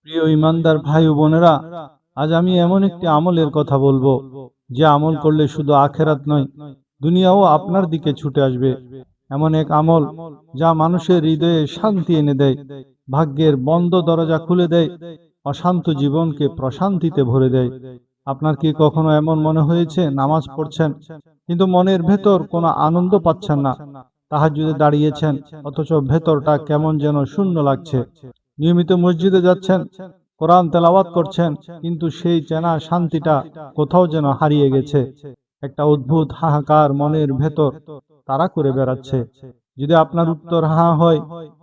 প্রিয় ইমানদার ভাই ও বোনেরা, আজ আমি এমন একটি আমলের কথা বলবো যে আমল করলে শুধু আখেরাত নয়, দুনিয়াও আপনার দিকে ছুটে আসবে। এমন এক আমল যা মানুষের হৃদয়ে শান্তি এনে দেয়, ভাগ্যের বন্ধ দরজা খুলে দেয়, অশান্ত জীবনকে প্রশান্তিতে ভরে দেয়। আপনার কি কখনো এমন মনে হয়েছে নামাজ পড়ছেন কিন্তু মনের ভেতর কোনো আনন্দ পাচ্ছেন না? তাহাজ্জুদে দাঁড়িয়েছেন অথচ ভেতরটা কেমন যেন শূন্য লাগছে। নিয়মিত মসজিদে যাচ্ছেন, কোরআন তেলাওয়াত করছেন, কিন্তু সেই চেনা শান্তিটা কোথাও যেন হারিয়ে গেছে। একটা অদ্ভুত হাহাকার মনের ভেতর তাড়া করে বেড়াচ্ছে। যদি আপনার উত্তর হ্যাঁ হয়,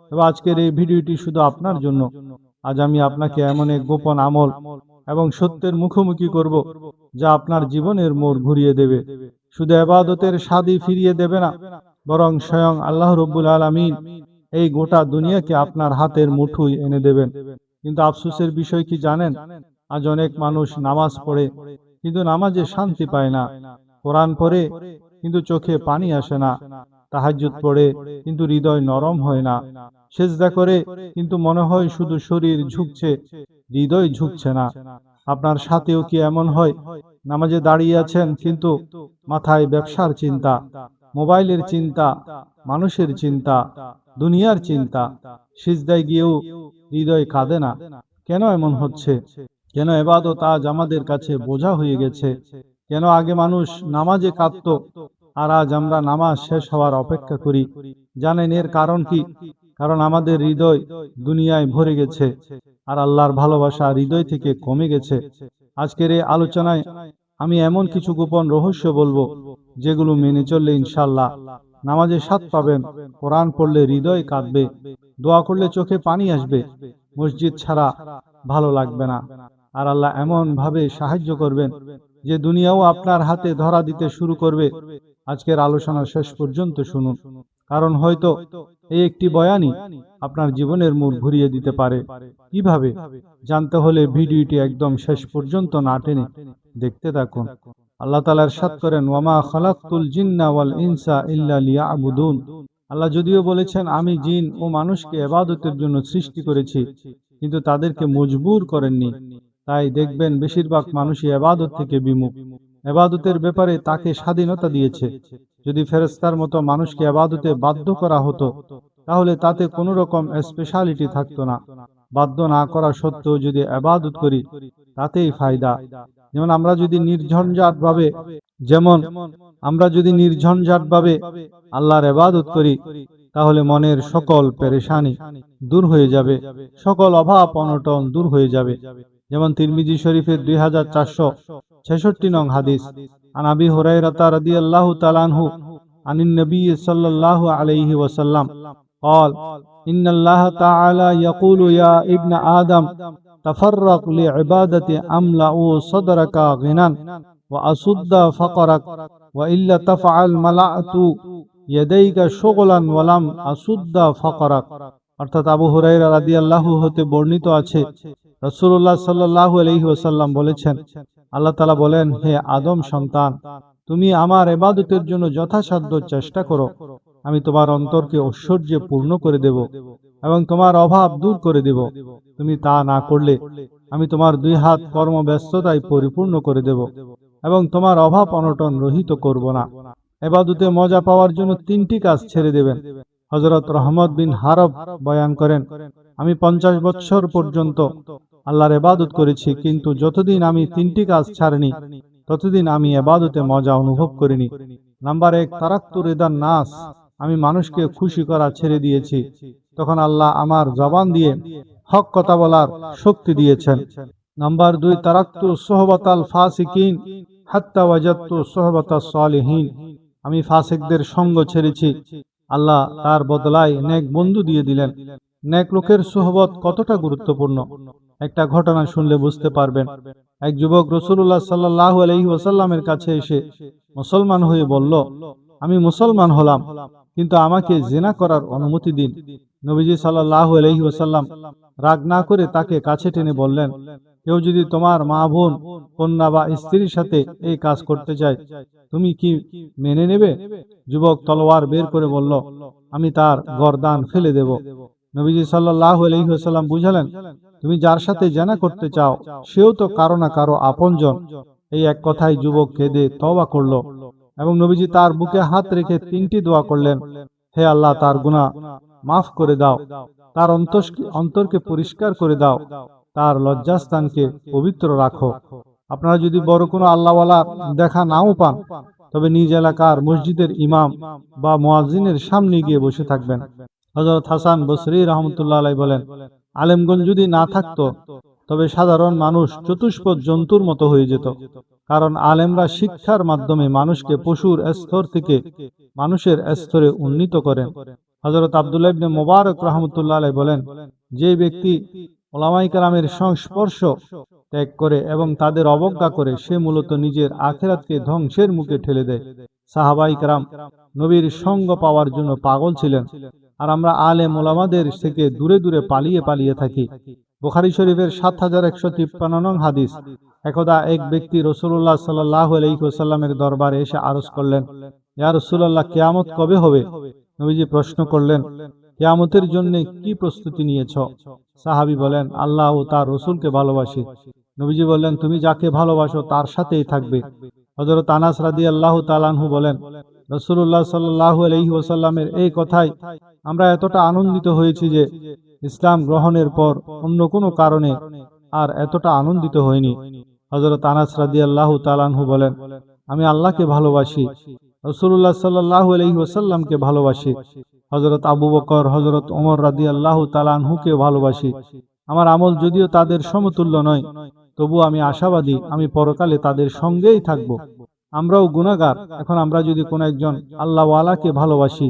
তবে আজকের এই ভিডিওটি শুধু আপনার জন্য। আজ আমি আপনাকে এমন এক গোপন আমল এবং সত্যের মুখোমুখি করব যা আপনার জীবনের মোড় ঘুরিয়ে দেবে। শুধু ইবাদতের স্বাদই ফিরিয়ে দেবে না, বরং স্বয়ং আল্লাহ রব্বুল আলামিন এই গোটা দুনিয়াকে আপনার হাতের মুঠোয় এনে দেবেন। কিন্তু আফসোসের বিষয় কি জানেন? আজ অনেক মানুষ নামাজ পড়ে কিন্তু নামাজে শান্তি পায় না, কোরআন পড়ে কিন্তু চোখে পানি আসে না, তাহাজ্জুদ পড়ে কিন্তু হৃদয় নরম হয় না, সেজদা করে কিন্তু মনে হয় শুধু শরীর ঝুঁকছে, হৃদয় ঝুঁকছে না। আপনার সাথেও কি এমন হয়? নামাজে দাঁড়িয়ে আছেন কিন্তু মাথায় ব্যবসার চিন্তা, মোবাইলের চিন্তা, মানুষের চিন্তা, দুনিয়ার চিন্তা। সিজদায় গিয়েও হৃদয় কাঁদে না। কেন এমন হচ্ছে? কেন ইবাদত আজ আমাদের কাছে বোঝা হয়ে গেছে? কেন আগে মানুষ নামাজে কাঁদতো আর আজ আমরা নামাজ শেষ হওয়ার অপেক্ষা করি? জানেন এর কারণ কি? কারণ আমাদের হৃদয় দুনিয়ায় ভরে গেছে আর আল্লাহর ভালোবাসা হৃদয় থেকে কমে গেছে। আজকের এই আলোচনায় আমি এমন কিছু গোপন রহস্য বলবো যেগুলো মেনে চললে ইনশাল্লাহ নামাজে স্বাদ পাবেন, কোরআন পড়লে হৃদয় কাঁদবে, দোয়া করলে চোখে পানি আসবে, মসজিদ ছাড়া ভালো লাগবে না। আর আল্লাহ এমন ভাবে সাহায্য করবেন যে দুনিয়াও আপনার হাতে ধরা দিতে শুরু করবে। আজকের আলোচনা শেষ পর্যন্ত শুনুন, কারণ হয়তো এই একটি বয়ানই আপনার জীবনের মোড় ঘুরিয়ে দিতে পারে। কিভাবে জানতে হলে ভিডিওটি একদম শেষ পর্যন্ত না টেনে দেখতে থাকুন। আল্লাহ তাআলা ইরশাদ করেন, ওয়ামা খালাকতুল জিন্না ওয়াল ইনসা ইল্লা লিয়াবুদুন। আল্লাহ যদিও বলেছেন আমি জিন ও মানুষকে ইবাদতের জন্য সৃষ্টি করেছি, কিন্তু তাদেরকে মজবুর করেননি। তাই দেখবেন বেশিরভাগ মানুষই ইবাদত থেকে বিমুখ। ইবাদতের ব্যাপারে তাকে স্বাধীনতা দিয়েছে। যদি ফেরেশতার মতো মানুষকে ইবাদতে বাধ্য করা হতো, তাহলে তাতে কোনো রকম স্পেশালিটি থাকতো না। বাধ্য না করা সত্ত্বেও যদি ইবাদত করি, তাতেই ফায়দা। যেমন আমরা যদি নির্ঝঞ্ঝাটভাবে আল্লাহর ইবাদত করি, তাহলে মনের সকল পেরেশানি দূর হয়ে যাবে, সকল অভাব অনটন দূর হয়ে যাবে। যেমন তিরমিজি শরীফের 2466 নং হাদিস, আন আবি হুরায়রা রাদিয়াল্লাহু তাআলা আনহু আনিন নবী সাল্লাল্লাহু আলাইহি ওয়াসাল্লাম قال إن الله تعالى يقول يا ابن آدم تفرق لعبادة أملأ صدرك غنى وأسد فقرك وإلا تفعل ملأت يديك شغلا ولم أسد فقرك। অর্থাৎ আবু হুরায়রা রাদিয়াল্লাহু হতে বর্ণিত আছে, রাসূলুল্লাহ সাল্লাল্লাহু আলাইহি ওয়াসাল্লাম বলেছেন, আল্লাহ তাআলা বলেন, হে আদম সন্তান, তুমি আমার ইবাদতের জন্য যথাসাধ্য চেষ্টা করো, আমি তোমার অন্তরকে ঐশ্বর্যে পূর্ণ করে দেব এবং তোমার অভাব দূর করে দেব। তুমি তা না করলে আমি তোমার দুই হাত কর্মব্যস্ততায় পরিপূর্ণ করে দেব এবং তোমার অভাব অনটন রহিত করব না। ইবাদতে মজা পাওয়ার জন্য তিনটি কাজ ছেড়ে দেবেন। হযরত রহমত বিন হারব বয়ান করেন, আমি 50 বছর পর্যন্ত আল্লাহর ইবাদত করেছি, কিন্তু যতদিন আমি তিনটি কাজ ছাড়িনি ততদিন আমি ইবাদতে মজা অনুভব করিনি। নাম্বার 1, তারাক্তু রিদান নাস, আমি মানুষকে খুশি করা ছেড়ে দিয়েছি। তখন আল্লাহ আমার জবান দিয়ে হক কথা বলার শক্তি দিয়েছেন। নাম্বার 2, তারাক্তু সুহবাতাল ফাসিকিন হাত্তা ওয়াজাদতু সুহবাতাস সালিহিন, আমি ফাসিকদের সঙ্গ ছেড়েছি, আল্লাহ তার বদলায় নেক বন্ধু দিয়ে দিলেন। নেক লোকের সুহবত কতটা গুরুত্বপূর্ণ একটা ঘটনা শুনলে বুঝতে পারবেন। এক যুবক রাসূলুল্লাহ সাল্লাল্লাহু আলাইহি ওয়াসাল্লামের কাছে এসে মুসলমান হয়ে বলল, আমি মুসলমান হলাম, কিন্তু আমাকে জিনা করার অনুমতি দিন। নবীজি সাল্লাল্লাহু আলাইহি ওয়াসাল্লাম রাগ না করে তাকে কাছে টেনে বললেন, কেউ যদি তোমার মা, বোন, কন্যা বা স্ত্রীর সাথে এই কাজ করতে চায়, তুমি কি মেনে নেবে? যুবক তলোয়ার বের করে বলল, আমি তার গর্দান ফেলে দেব। নবীজি সাল্লাল্লাহু আলাইহি ওয়াসাল্লাম বুঝালেন, তুমি যার সাথে জেনা করতে চাও সেও তো কারো না কারো আপনজন। এই এক কথায় যুবক কেঁদে তওবা করল এবং নবীজি তার বুকে হাত রেখে 3টি দোয়া করলেন। হে আল্লাহ, তার গুনাহ মাফ করে দাও, তার অন্তরকে পরিষ্কার করে দাও, তার লজ্জাস্থানকে পবিত্র রাখো। আপনারা যদি বড় কোনো আল্লাহওয়ালা দেখা নাও পান, তবে নিজ এলাকার মসজিদের ইমাম বা মুয়াজ্জিনের সামনে গিয়ে বসে থাকবেন। হযরত হাসান বসরি রহমতুল্লাহ আলাইহি বলেন, আলেমগণ যদি না থাকতো তবে সাধারণ মানুষ চতুষ্পদ জন্তুর মতো হয়ে যেত। কারণ আলেমরা শিক্ষার মাধ্যমে মানুষকে পশুর স্তর থেকে মানুষের স্তরে উন্নীত করেন। হযরত আব্দুল্লাহ ইবনে মুবারক রহমতুল্লাহ আলাইহি বলেন, যে ব্যক্তি উলামায়ে কেরামের সংস্পর্শ ত্যাগ করে এবং তাদের অবজ্ঞা করে, সে মূলত নিজের আখিরাতকে ধ্বংসের মুখে ঠেলে দেয়। সাহাবায়ে কেরাম নবীর সঙ্গ পাওয়ার জন্য পাগল ছিলেন, আর আমরা আলেম ওলামাদের থেকে দূরে দূরে পালিয়ে পালিয়ে থাকি। বুখারী শরীফের 7153 নং হাদিস। একদা এক ব্যক্তি রাসূলুল্লাহ সাল্লাল্লাহু আলাইহি ওয়াসাল্লামের দরবারে এসে আরজ করলেন, ইয়া রাসূলুল্লাহ, কিয়ামত কবে হবে? নবীজি প্রশ্ন করলেন, কিয়ামতের জন্য কি প্রস্তুতি নিয়েছ? সাহাবী বলেন, আল্লাহ ও তার রাসূলকে ভালোবাসি। নবীজি বললেন, তুমি যাকে ভালোবাসো তার সাথেই থাকবে। হযরত আনাস রাদিয়াল্লাহু তাআলা আনহু বলেন, রাসূলুল্লাহ সাল্লাল্লাহু আলাইহি ওয়াসাল্লামের এই কথায় আমরা এতটা আনন্দিত হয়েছি যে ইসলাম গ্রহণের পর অন্য কোনো কারণে আর এতটা আনন্দিত হইনি। হযরত আনাস রাদিয়াল্লাহু তাআলা আনহু বলেন, আমি আল্লাহকে ভালোবাসি, রাসূলুল্লাহ সাল্লাল্লাহু আলাইহি ওয়াসাল্লামকে ভালোবাসি, হযরত আবু বকর, হযরত ওমর রাদিয়াল্লাহু তাআলা আনহুকে ভালোবাসি। আমার আমল যদিও তাদের সমতুল্য নয়, তবু আমি আশাবাদী আমি পরকালে তাদের সঙ্গেই থাকব। আমরাও গুনাহগার। এখন আমরা যদি কোনো একজন আল্লাহওয়ালাকে ভালোবাসি,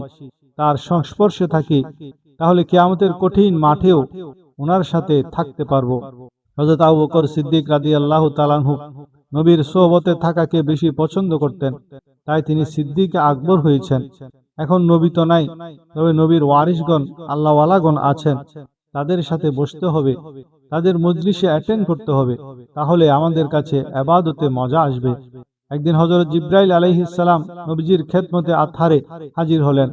তার সংস্পর্শে থাকি, তাহলে কিয়ামতের কঠিন মাঠেও ওনার সাথে থাকতে পারবো। হযরত আবু বকর সিদ্দিক রাদিয়াল্লাহু তাআলা আনহু নবীর সোহবতে থাকাকে বেশি পছন্দ করতেন, তাই তিনি সিদ্দিক আকবর হয়েছেন। এখন নবী তো নাই, তবে নবীর ওয়ারিসগণ আল্লাহওয়ালাগণ আছেন, তাদের সাথে বসতে হবে, তাদের মজলিসে অ্যাটেন্ড করতে হবে, তাহলে আমাদের কাছে ইবাদতে মজা আসবে। একদিন হযরত জিবরাইল আলাইহিস সালাম নবীজির খেদমতে আতহারে হাজির হলেন।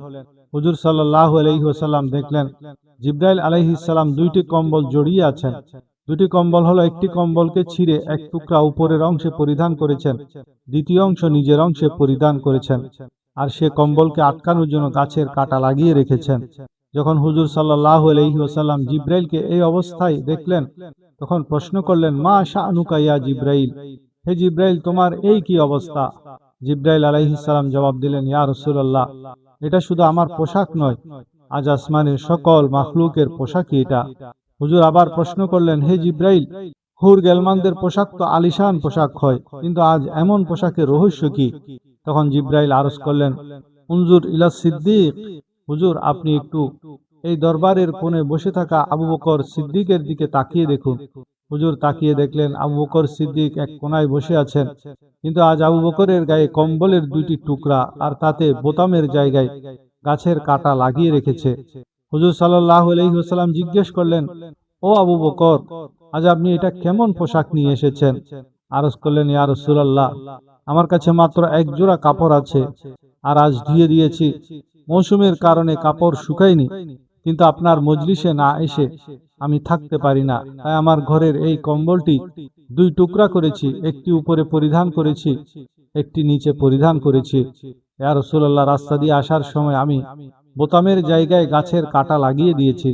হুজুর সাল্লাল্লাহু আলাইহি ওয়াসাল্লাম দেখলেন জিবরাইল আলাইহিস সালাম 2টি কম্বল জড়িয়ে আছেন। 2টি কম্বল হলো, একটি কম্বলকে ছিঁড়ে এক টুকরা উপরের অংশে পরিধান করেছেন, দ্বিতীয় অংশ নিজের অংশে পরিধান করেছেন, আর সে কম্বলকে আটকানোর জন্য গাছের কাঁটা লাগিয়ে রেখেছেন। যখন হুজুর সাল্লাল্লাহু আলাইহি ওয়াসাল্লাম জিবরাইলকে এই অবস্থায় দেখলেন, তখন প্রশ্ন করলেন, মা শাআনুকা ইয়া জিবরাইল, হে জিবরাইল, তোমার এই কি অবস্থা? জিবরাইল আলাইহিস সালাম জবাব দিলেন, ইয়া রাসূলুল্লাহ, এটা শুধু আমার পোশাক নয়, আজ আসমানের সকল মাখলুকের পোশাকই এটা। হুজুর আবার প্রশ্ন করলেন, হে জিবরাইল, হুর গেলমানদের পোশাক তো আলিশান পোশাক হয়, কিন্তু আজ এমন পোশাকের রহস্য কি? তখন জিবরাইল আরজ করলেন, উনজুর ইলা সিদ্দিক, হুজুর আপনি একটু এই দরবারের কোণে বসে থাকা আবু বকর সিদ্দিকের দিকে তাকিয়ে দেখুন। হুজুর তাকিয়ে দেখলেন আবু বকর সিদ্দিক এক কোণায় বসে আছেন, কিন্তু আজ আবু বকরের গায়ে কম্বলের 2টি টুকরা, আর তাতে বোতামের জায়গায় গাছের কাঁটা লাগিয়ে রেখেছে। হুজুর সাল্লাল্লাহু আলাইহি ওয়াসাল্লাম জিজ্ঞেস করলেন, ও আবু বকর, আজ আপনি এটা কেমন পোশাক নিয়ে এসেছেন? আরজ করলেন, ইয়া রাসূলুল্লাহ, আমার কাছে মাত্র এক জোড়া কাপড় আছে, আর আজ ধুয়ে দিয়েছি, মৌসুমের কারণে কাপড় শুকায়নি, কিন্তু আপনার মজলিসে না এসে আমি থাকতে পারি না, তাই আমার ঘরের এই কম্বলটি 2 টুকরা করেছি, একটি উপরে পরিধান করেছি, একটি নিচে পরিধান করেছি। ইয়া রাসূলুল্লাহ, রাস্তা দিয়ে আসার সময় আমি বোতামের জায়গায় গাছের কাঁটা লাগিয়ে দিয়েছি।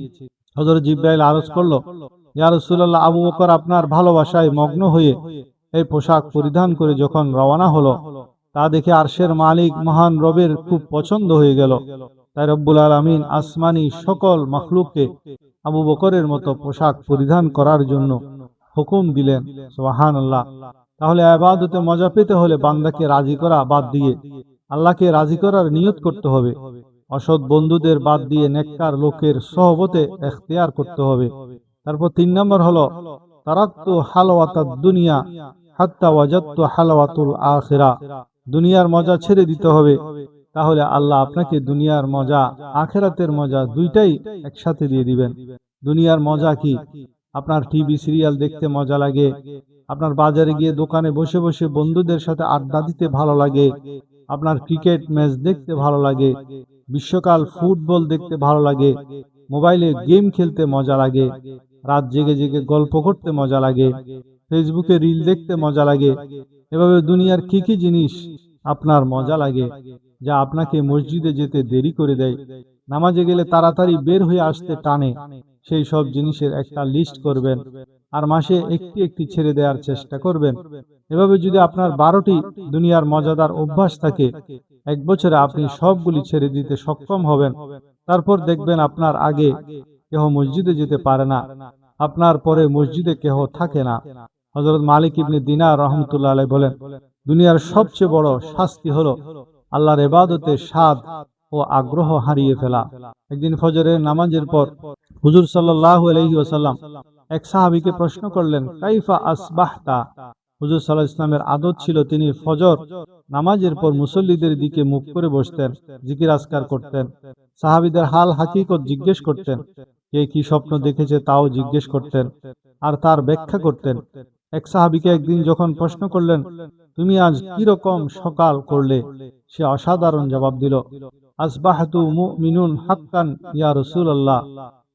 হযরত জিবরাইল আরজ করল, ইয়া রাসূলুল্লাহ, আবু বকর আপনার ভালোবাসায় মগ্ন হয়ে এই পোশাক পরিধান করে যখন রওনা হলো, তা দেখে আরশের মালিক মহান রবের খুব পছন্দ হয়ে গেল। তাই রব্বুল আলামিন আসমানি সকল মাখলুককে আবু বকরের মতো পোশাক পরিধান করার জন্য হুকুম দিলেন। সুবহানাল্লাহ। তাহলে ইবাদতে মজা পেতে হলে বান্দাকে রাজি করা বাদ দিয়ে আল্লাহকে রাজি করার নিয়ত করতে হবে। অসৎ বন্ধুদের বাদ দিয়ে নেককার লোকের সহবতে ইখতিয়ার করতে হবে। তারপর 3 নম্বর হলো, তারাকতু হালাওয়াতাদ দুনিয়া হাত্তা ওয়াজাদতু হালাওয়াতুল আখিরা। দুনিয়ার মজা ছেড়ে দিতে হবে, তাহলে আল্লাহ আপনাকে দুনিয়ার মজা আখিরাতের মজা দুইটাই একসাথে দিয়ে দিবেন। দুনিয়ার মজা কি? আপনার টিভি সিরিয়াল দেখতে মজা লাগে, আপনার বাজারে গিয়ে দোকানে বসে বসে বন্ধুদের সাথে আড্ডা দিতে ভালো লাগে, আপনার ক্রিকেট ম্যাচ দেখতে ভালো লাগে, বিশ্বকাপ ফুটবল দেখতে ভালো লাগে, মোবাইলে গেম খেলতে মজা লাগে, রাত জেগে জেগে গল্প করতে মজা লাগে, ফেসবুকে রিল দেখতে মজা লাগে। এভাবে দুনিয়ার কি কি জিনিস আপনার মজা লাগে, যা আপনাকে মসজিদে যেতে দেরি করে দেয়, নামাজে গেলে তাড়াতাড়ি বের হয়ে আসতে টানে, সেই সব জিনিসের একটা লিস্ট করবেন আর মাসে একটি একটি ছেড়ে দেওয়ার চেষ্টা করবেন। এভাবে যদি আপনার 12টি দুনিয়ার মজাদার অভ্যাস থাকে, 1 বছরে আপনি সবগুলি ছেড়ে দিতে সক্ষম হবেন। তারপর দেখবেন আপনার আগে কেহ মসজিদে যেতে পারে না, আপনার পরে মসজিদে কেহ থাকে না। হযরত মালিক ইবনে দিনার রাহমাতুল্লাহ আলাইহি বলেন, দুনিয়ার সবচেয়ে বড় শাস্তি হলো আল্লাহর ইবাদতে স্বাদ ও আগ্রহ হারিয়ে ফেলা। একদিন ফজরের নামাজের পর হুজুর সাল্লাল্লাহু আলাইহি ওয়াসাল্লাম এক সাহাবীকে প্রশ্ন করলেন, কাইফা আসবাহতা। হুজুর সাল্লাল্লাহু আলাইহি ওয়াসাল্লামের আদত ছিল তিনি ফজর নামাজের পর মুসল্লিদের দিকে মুখ করে বসতেন, জিকির আজকার করতেন, সাহাবীদের হাল হাকিকত জিজ্ঞেস করতেন, কে কি স্বপ্ন দেখেছে তাও জিজ্ঞেস করতেন আর তার ব্যাখ্যা করতেন। এক সাহাবীকে একদিন যখন প্রশ্ন করলেন, তুমি আজ কি রকম সকাল করলে, সে অসাধারণ জবাব দিল, আসবাহতু মুমিনুন হাক্কান ইয়া রাসূলুল্লাহ।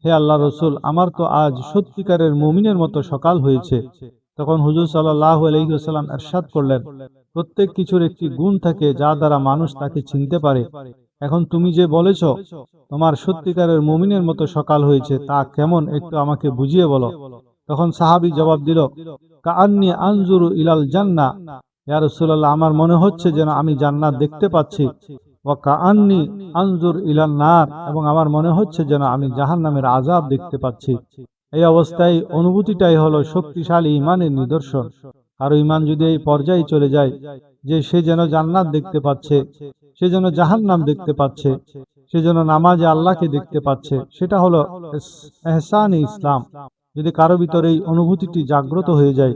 হে আল্লাহ রসুল, আমার তো আজ সত্যিকারের মুমিনের মতো সকাল হয়েছে। তখন হুজুর সাল্লাল্লাহু আলাইহি ওয়াসাল্লাম ইরশাদ করলেন, প্রত্যেক কিছুর একটি গুণ থাকে যা দ্বারা মানুষ তাকে চিনতে পারে। এখন তুমি যে বলেছ তোমার সত্যিকারের মুমিনের মতো সকাল হয়েছে, তা কেমন একটু আমাকে বুঝিয়ে বলো। তখন সাহাবী জবাব দিল, কাআন্নী আনজুরু ইলাল জান্নাহ, ইয়া রাসূলুল্লাহ, আমার মনে হচ্ছে যেন আমি জান্নাত দেখতে পাচ্ছি। ওয়া কাআন্নী আনজুর ইলান নার, এবং আমার মনে হচ্ছে যেন আমি জাহান্নামের আযাব দেখতে পাচ্ছি। এই অবস্থায় অনুভূতিটাই হলো শক্তিশালী ঈমানের নিদর্শন। আর ঈমান যদি এই পর্যায়ে চলে যায় যে সে যেন জান্নাত দেখতে পাচ্ছে, সে যেন জাহান্নাম দেখতে পাচ্ছে, সে যেন নামাজে আল্লাহকে দেখতে পাচ্ছে, সেটা হলো ইহসান-ই ইসলাম। যদি কারো ভিতরে এই অনুভূতিটি জাগ্রত হয়ে যায়,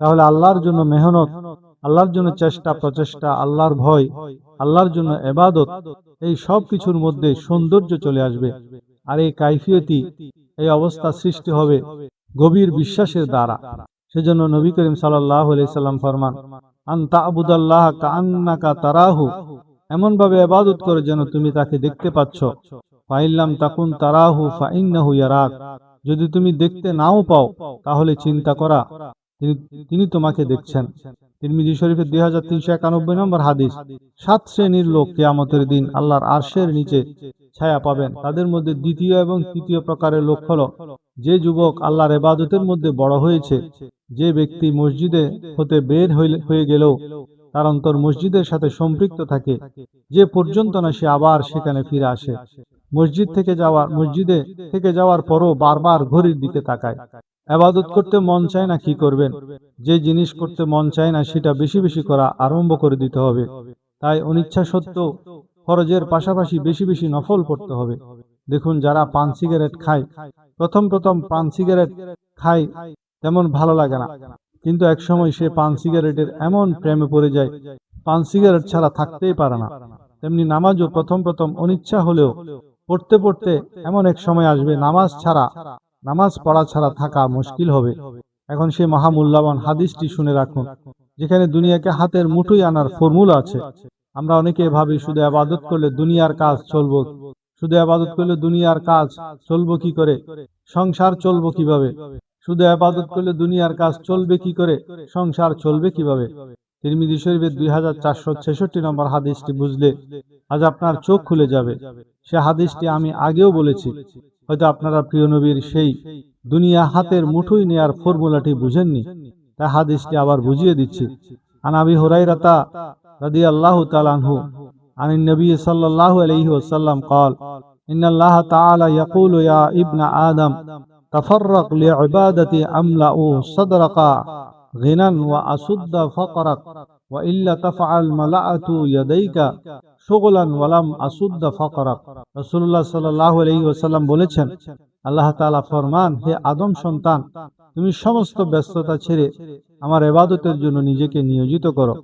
তাহলে আল্লাহর জন্য মেহনত, আল্লাহর জন্য চেষ্টা প্রচেষ্টা, আল্লাহর ভয়, আল্লাহর জন্য ইবাদত, এই সব কিছুর মধ্যে সৌন্দর্য চলে আসবে। আর এই কাইফিয়তি, এই অবস্থা সৃষ্টি হবে গভীর বিশ্বাসের দ্বারা। সেজন্য নবী করিম সাল্লাল্লাহু আলাইহি সাল্লাম ফরমান, আন তা'বুদাল্লাহ কাআন্নাকা তারাহু, এমন ভাবে ইবাদত করো যেন তুমি তাকে দেখতে পাচ্ছ। ফাইল্লাম তাকুন তারাহু ফাইন্নাহু ইয়ারাক, যদি তুমি দেখতে নাও পাও তাহলে চিন্তা করা তিনি তোমাকে দেখছেন। তিরমিজি শরীফের 2391 নম্বর হাদিস। 7 শ্রেণীর লোক কিয়ামতের দিন আল্লাহর আরশের নিচে ছায়া পাবেন। তাদের মধ্যে দ্বিতীয় এবং তৃতীয় প্রকারের লোক হলো, যে যুবক আল্লাহর ইবাদতের মধ্যে বড় হয়েছে, যে ব্যক্তি মসজিদে হতে বের হয়ে গেলেও তার অন্তর মসজিদের সাথে সম্পৃক্ত থাকে, যে পর্যন্ত না সে আবার সেখানে ফিরে আসে। মসজিদে থেকে যাওয়ার পরও বারবার ঘড়ির দিকে তাকায়। ইবাদত করতে মন চায় না, কি করবেন? যে জিনিস করতে মন চায় না সেটা বেশি বেশি করা আরম্ভ করে দিতে হবে। তাই অনিচ্ছা সত্ত্বেও ফরজের পাশাপাশি বেশি বেশি নফল পড়তে হবে। দেখুন, যারা পান সিগারেট খায়, প্রথম প্রথম পান সিগারেট খায় তেমন ভালো লাগে না, কিন্তু একসময় সে পান সিগারেটের এমন প্রেমে পড়ে যায়, পান সিগারেট ছাড়া থাকতেই পারে না। তেমনি নামাজও প্রথম প্রথম অনিচ্ছা হলেও পড়তে পড়তে এমন এক সময় আসবে নামাজ পড়া ছাড়া থাকা মুশকিল হবে। এখন সে মহামূল্যবান হাদিসটি শুনে রাখুন, যেখানে দুনিয়াকে হাতের মুঠোয় আনার ফর্মুলা আছে। আমরা অনেকে ভাবি শুধু ইবাদত করলে দুনিয়ার কাজ চলবো, শুধু ইবাদত করলে দুনিয়ার কাজ চলবো কি করে, সংসার চলবো কিভাবে, শুধু ইবাদত করলে দুনিয়ার কাজ চলবে কি করে, সংসার চলবে কিভাবে। তিরমিজি শরীফের 2466 নম্বর হাদিসটি বুঝলে আজ আপনার চোখ খুলে যাবে। সে হাদিসটি আমি আগেও বলেছি, হয়তো আপনারা প্রিয় নবীর সেই দুনিয়া হাতের মুঠোয় নেয়ার ফর্মুলাটি বুঝেননি, তাই হাদিসটি আবার বুঝিয়ে দিচ্ছি। আন আবি হুরায়রা রাদিয়াল্লাহু তাআলা আনহু আনিন নবী সাল্লাল্লাহু আলাইহি ওয়াসাল্লাম قال ইন্নাল্লাহা তাআলা ইয়াকুলু ইয়া ইবনা আদম তাফাররাক লিইবাদাতি আমলাউ সাদরাকা গিনান ওয়া আসুদ্দা ফাকরাক ওয়া ইল্লা তাফআল মালাআতু ইয়াদাইকা শুগলান ওয়া লাম আসুদ্দা ফাকরাক। রাসূলুল্লাহ সাল্লাল্লাহু আলাইহি ওয়াসাল্লাম বলেছেন, আল্লাহ তাআলা ফরমান, হে আদম সন্তান, তুমি সমস্ত ব্যস্ততা ছেড়ে আমার ইবাদতের জন্য নিজেকে নিয়োজিত করো।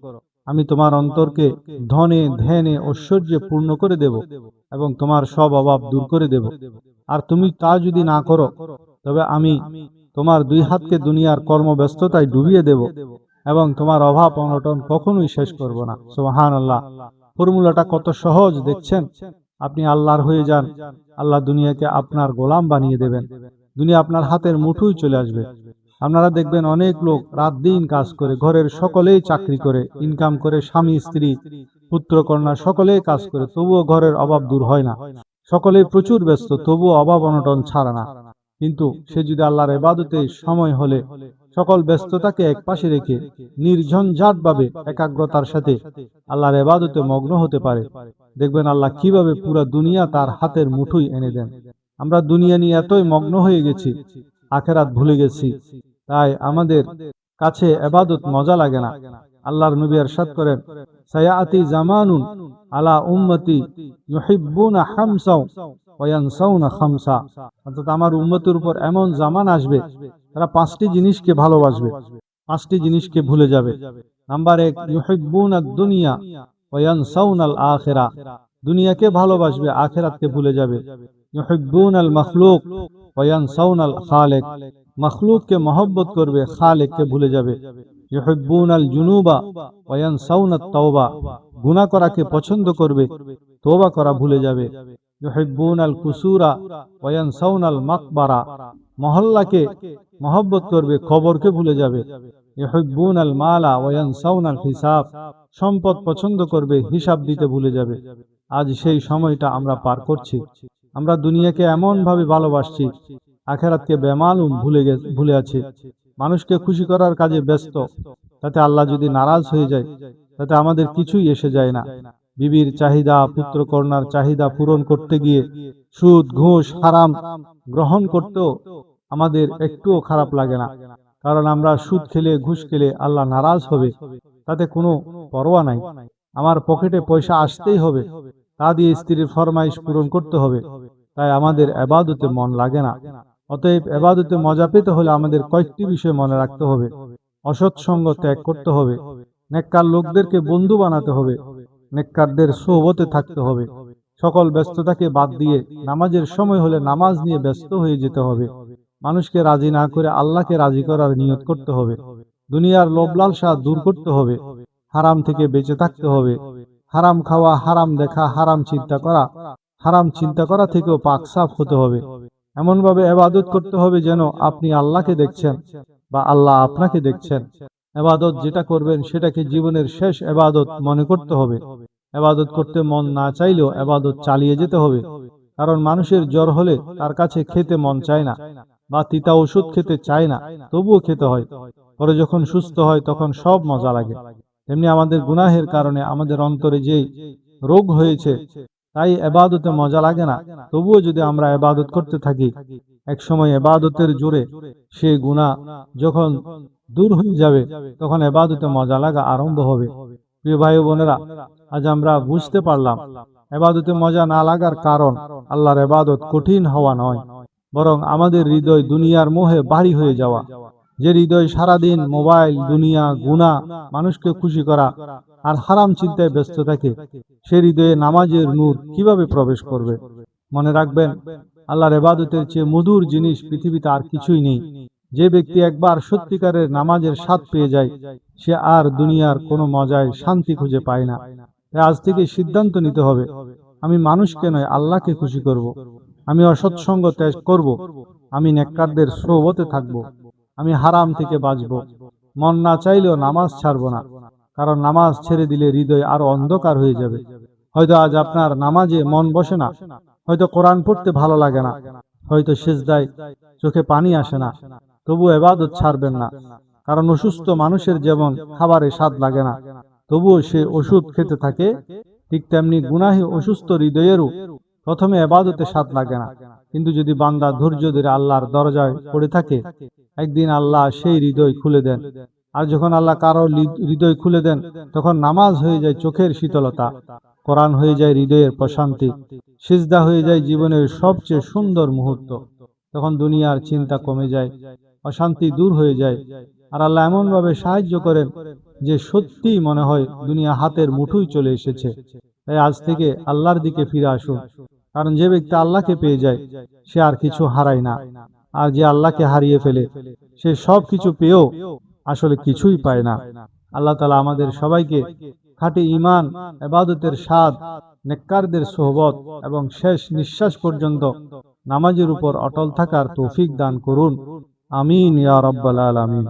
আমি তোমার অন্তরকে ধনে ধ্যানে ঐশ্বর্যে পূর্ণ করে দেব এবং তোমার সব অভাব দূর করে দেব। আর তুমি তা যদি না করো, তবে আমি তোমার 2 হাতকে দুনিয়ার কর্মব্যস্ততায় ডুবিয়ে দেব এবং তোমার অভাব অনটন কখনোই শেষ করব না। সুবহানাল্লাহ। ফর্মুলাটা কত সহজ দেখছেন। আপনি আল্লাহর হয়ে যান, আল্লাহ দুনিয়াকে আপনার গোলাম বানিয়ে দেবেন। দুনিয়া আপনার হাতের মুঠোয় চলে আসবে। আপনারা দেখবেন অনেক লোক রাত দিন কাজ করে, ঘরের সকলেই চাকরি করে, ইনকাম করে, স্বামী স্ত্রী পুত্র কন্যা সকলেই কাজ করে, তবুও ঘরের অভাব দূর হয় না। সকলেই প্রচুর ব্যস্ত, তবুও অভাব অনটন ছাড়ে না। কিন্তু সে যদি আল্লাহর ইবাদতে সময় হলে সকল ব্যস্ততাকে একপাশে রেখে নির্ঝঞ্ঝাটভাবে একাগ্রতার সাথে আল্লাহর ইবাদতে মগ্ন হতে পারে, দেখবেন আল্লাহ কিভাবে পুরো দুনিয়া তার হাতের মুঠোয় এনে দেন। আমরা দুনিয়া নিয়ে এতই মগ্ন হয়ে গেছি, আখেরাত ভুলে গেছি। তাই আমাদের কাছে ইবাদত মজা লাগে না। আল্লাহর নবী ইরশাদ করেন, সায়াতি জামানুন আলা উম্মতি ইউহিব্বুনা খামসা ওয়া ইয়ানসাউনা খামসা। অর্থাৎ আমার উম্মতের উপর এমন জামান আসবে, তারা পাঁচটি জিনিসকে ভালোবাসবে, পাঁচটি জিনিসকে ভুলে যাবে। নাম্বার 1, ইউহিব্বুনাদ দুনিয়া ওয়া ইয়ানসাউনাল আখিরা। দুনিয়াকে ভালোবাসবে, আখিরাতকে ভুলে যাবে। ইউহিব্বুনাল মাখলুক ওয়া ইয়ানসাউনাল খালিক। মখলুককে মহব্বত করবে, খালিককে ভুলে যাবে। ইউহিব্বুনাল জুনুবা ওয়া ইয়ানসাউনাত তাওবা। গুনাহ করাকে পছন্দ করবে, তওবা করা ভুলে যাবে। ইউহিব্বুনাল কুসুরা ওয়া ইয়ানসাউনাল মাকবারা। মহল্লাকে মহব্বত করবে, কবরকে ভুলে যাবে। ইউহিব্বুনাল মালা ওয়া ইয়ানসাউনাল হিসাব। সম্পদ পছন্দ করবে, হিসাব দিতে ভুলে যাবে। আজ সেই সময়টা আমরা পার করছি। আমরা দুনিয়াকে এমন ভাবে ভালোবাসছি, আখিরাতকে বেমালুম ভুলে আছি। মানুষকে খুশি করার কাজে ব্যস্ত, তাতে আল্লাহ যদি নারাজ হয়ে যায়, তাতে আমাদের কিছুই এসে যায় না। বিবির চাহিদা, পুত্র কন্যার চাহিদা পূরণ করতে গিয়ে সুদ, ঘুষ, হারাম গ্রহণ করতেও আমাদের একটুও খারাপ লাগে না। কারণ আমরা সুদ খেলে, ঘুষ খেলে আল্লাহ নারাজ হবে, তাতে কোনো পরোয়া নাই। আমার পকেটে পয়সা আসতেই হবে, তা দিয়ে স্ত্রীর ফরমাইশ পূরণ করতে হবে। তাই আমাদের ইবাদতে মন লাগে না। অতএব ইবাদতে মজা পেতে হলে আমাদের কয়েকটি বিষয় মনে রাখতে হবে। অসৎ সঙ্গ ত্যাগ করতে হবে, নেককার লোকদেরকে বন্ধু বানাতে হবে, নেককারদের সোহবতে থাকতে হবে, সকল ব্যস্ততাকে বাদ দিয়ে নামাজের সময় হলে নামাজ নিয়ে ব্যস্ত হয়ে যেতে হবে, মানুষকে রাজি না করে আল্লাহকে রাজি করার নিয়ত করতে হবে, দুনিয়ার লোভ লালসা দূর করতে হবে, হারাম থেকে বেঁচে থাকতে হবে। হারাম খাওয়া, হারাম দেখা, হারাম চিন্তা করা থেকেও পাক সাফ হতে হবে। এমনভাবে ইবাদত করতে হবে যেন আপনি আল্লাহকে দেখছেন বা আল্লাহ আপনাকে দেখছেন। ইবাদত যেটা করবেন সেটাকে জীবনের শেষ ইবাদত মনে করতে হবে। ইবাদত করতে মন না চাইলেও ইবাদত চালিয়ে যেতে হবে। কারণ মানুষের জ্বর হলে তার কাছে খেতে মন চায় না, বা তিতা ওষুধ খেতে চায় না, তবুও খেতে হয়। পরে যখন সুস্থ হয় তখন সব মজা লাগে। তেমনি আমাদের গুনাহের কারণে আমাদের অন্তরে যেই রোগ হয়েছে, তাই ইবাদতে মজা লাগে না। তবুও যদি আমরা ইবাদত করতে থাকি, এক সময় ইবাদতের জোরে সেই গুনাহ যখন দূর হয়ে যাবে, তখন ইবাদতে মজা লাগা আরম্ভ হবে। প্রিয় ভাই ও বোনেরা, আজ আমরা বুঝতে পারলাম ইবাদতে মজা না লাগার কারণ আল্লাহর ইবাদত কঠিন হওয়া নয়, বরং আমাদের হৃদয় দুনিয়ার মোহে ভারী হয়ে যাওয়া। যে হৃদয় সারাদিন মোবাইল, দুনিয়া, গুনাহ, মানুষকে খুশি করা আর হারাম চিন্তায় ব্যস্ত থাকে, সে হৃদয়ে নামাজের নূর কিভাবে প্রবেশ করবে? মনে রাখবেন, আল্লাহর ইবাদতের চেয়ে মধুর জিনিস পৃথিবীতে আর কিছুই নেই। যে ব্যক্তি একবার সত্যিকারের নামাজের স্বাদ পেয়ে যায়, সে আর দুনিয়ার কোনো মজায় শান্তি খুঁজে পায় না। তাই আজ থেকে সিদ্ধান্ত নিতে হবে, আমি মানুষকে নয় আল্লাহকে খুশি করব। আমি অসৎসঙ্গ ত্যাগ করব, আমি নেককারদের সোহবতে থাকব, আমি হারাম থেকে বাঁচব। মন না চাইলেও নামাজ ছাড়ব না, কারণ নামাজ ছেড়ে দিলে হৃদয় আরো অন্ধকার হয়ে যাবে। হয়তো আজ আপনার নামাজে মন বসে না, হয়তো কোরআন পড়তে ভালো লাগে না, হয়তো সিজদায় চোখে পানি আসে না, তবু ইবাদত ছাড়বেন না। কারণ অসুস্থ মানুষের যেমন খাবারে স্বাদ লাগে না, তবুও সে ওষুধ খেতে থাকে, ঠিক তেমনি গুনাহী অসুস্থ হৃদয়েরও প্রথমে ইবাদতে স্বাদ লাগে না। কিন্তু যদি বান্দা ধৈর্য ধরে আল্লাহর দরজায় পড়ে থাকে, একদিন আল্লাহ সেই হৃদয় খুলে দেন। আর যখন আল্লাহ কারো হৃদয় খুলে দেন, তখন নামাজ হয়ে যায় চোখের শীতলতা, কোরআন হয়ে যায় হৃদয়ের প্রশান্তি, সিজদা হয়ে যায় জীবনের সবচেয়ে সুন্দর মুহূর্ত। তখন দুনিয়ার চিন্তা কমে যায়, অশান্তি দূর হয়ে যায়, আর আল্লাহ এমনভাবে সাহায্য করেন যে সত্যিই মনে হয় দুনিয়া হাতের মুঠোয় চলে এসেছে। তাই আজ থেকে আল্লাহর দিকে ফিরে আসুন। কারণ যে ব্যক্তি আল্লাহকে পেয়ে যায়, সে আর কিছু হারায় না। আর যে আল্লাহকে হারিয়ে ফেলে, সে সব কিছু পেয়েও আসলে কিছুই পায় না। আল্লাহ তাআলা আমাদের সবাইকে খাঁটি ঈমান, ইবাদতের স্বাদ, নেককারদের সোহবত এবং শেষ নিঃশ্বাস পর্যন্ত নামাজের উপর অটল থাকার তৌফিক দান করুন। আমিন ইয়া রাব্বাল আলামিন।